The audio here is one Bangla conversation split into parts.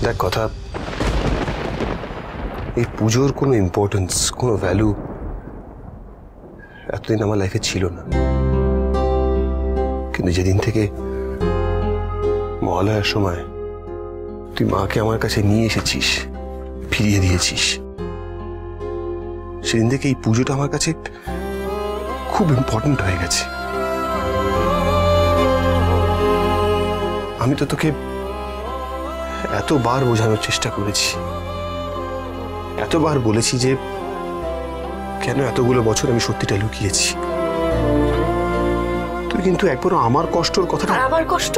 দেখ কথা, এই পুজোর কোনো ইম্পর্টেন্স, কোনো ভ্যালু এতদিন আমার লাইফে ছিল না, কিন্তু যেদিন থেকে মহালয়ার সময় তুই মাকে আমার কাছে নিয়ে এসেছিস, ফিরিয়ে দিয়েছিস, সেদিন থেকে এই পুজোটা আমার কাছে খুব ইম্পর্টেন্ট হয়ে গেছে। আমি তো তোকে এতবার বোঝানোর চেষ্টা করেছি, এতবার বলেছি যে কেন এতগুলো বছর আমি সত্যিটা লুকিয়েছি। তুই কিন্তু একবারও আমার কষ্টর কথাটা। আমার কষ্ট?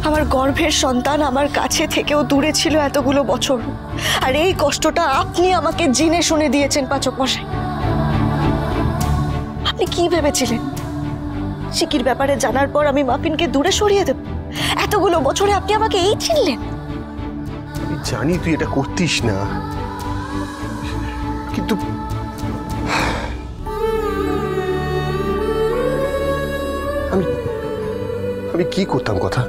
আমার গর্ভের সন্তান আমার কাছে থেকেও দূরে ছিল এতগুলো বছর, আর এই কষ্টটা আপনি আমাকে জেনে শুনে দিয়েছেন পাচক মশাই। আপনি কি ভেবেছিলেন চিকির ব্যাপারে জানার পর আমি মাপিনকে দূরে সরিয়ে দেব? এতগুলো বছরে আপনি আমাকে এই চিনলেন? আমি জানি তুই এটা করতিস না, কিন্তু আমি কি করতাম কথা?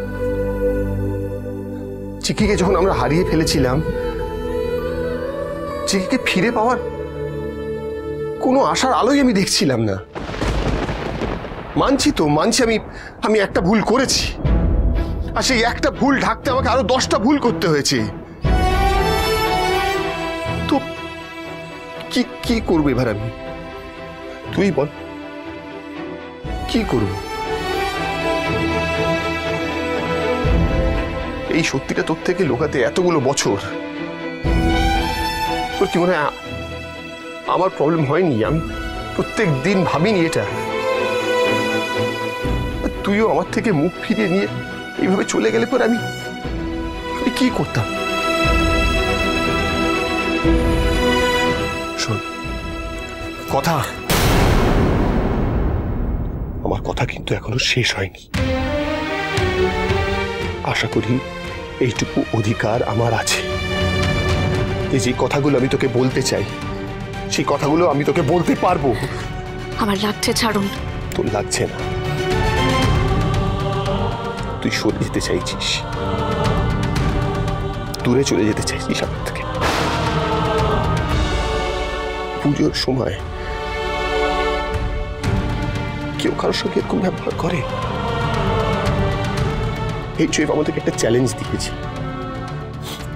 চিকিকে যখন আমরা হারিয়ে ফেলেছিলাম, চিকিকে ফিরে পাওয়ার কোনো আশার আলোই আমি দেখছিলাম না। মানছি আমি একটা ভুল করেছি, আর সেই একটা ভুল ঢাকতে আমাকে আরো 10টা ভুল করতে হয়েছে। তো কি করবো এবার আমি? তুই বল, কি করব? এই সত্যিটা তোর থেকে লুকাতে এতগুলো বছর তোর কি মনে হয় আমার প্রবলেম হয়নি? আমি প্রত্যেক দিন ভাবিনি এটা? তুইও আমার থেকে মুখ ফিরিয়ে নিয়ে এইভাবে চলে গেলে পর আমি কি করতাম? শোন কথা, আমার কথা কিন্তু এখনো শেষ হয়নি। আশা করি এইটুকু অধিকার আমার আছে যে কথাগুলো আমি তোকে বলতে চাই, সেই কথাগুলো আমি তোকে বলতে পারবো। আমার লাগছে, ছাড়ুন। তোর লাগছে না, তুই সরে যেতে চাইছিস, দূরে চলে যেতে চাইছিস আমার থেকে। পুজোর সময় কেউ কারোর সঙ্গে এরকম ব্যবহার করে? এই চয়েব আমাদেরকে একটা চ্যালেঞ্জ দিয়েছে,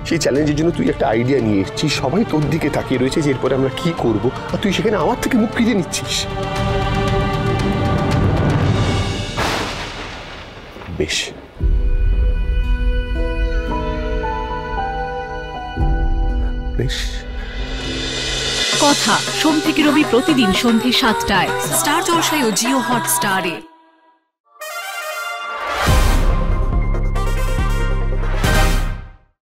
সেই চ্যালেঞ্জের জন্য তুই একটা আইডিয়া নিয়ে এসেছিস, সবাই তোর দিকে তাকিয়ে রয়েছে যে এরপরে আমরা কি করব, আর তুই সেখানে আমার থেকে মুখ ফিরিয়ে নিচ্ছিস। বেশ, বেশ। কথা সোম থেকে রবি প্রতিদিন সন্ধ্যে 7টায় স্টার জলসায় ও জিও হটস্টারে।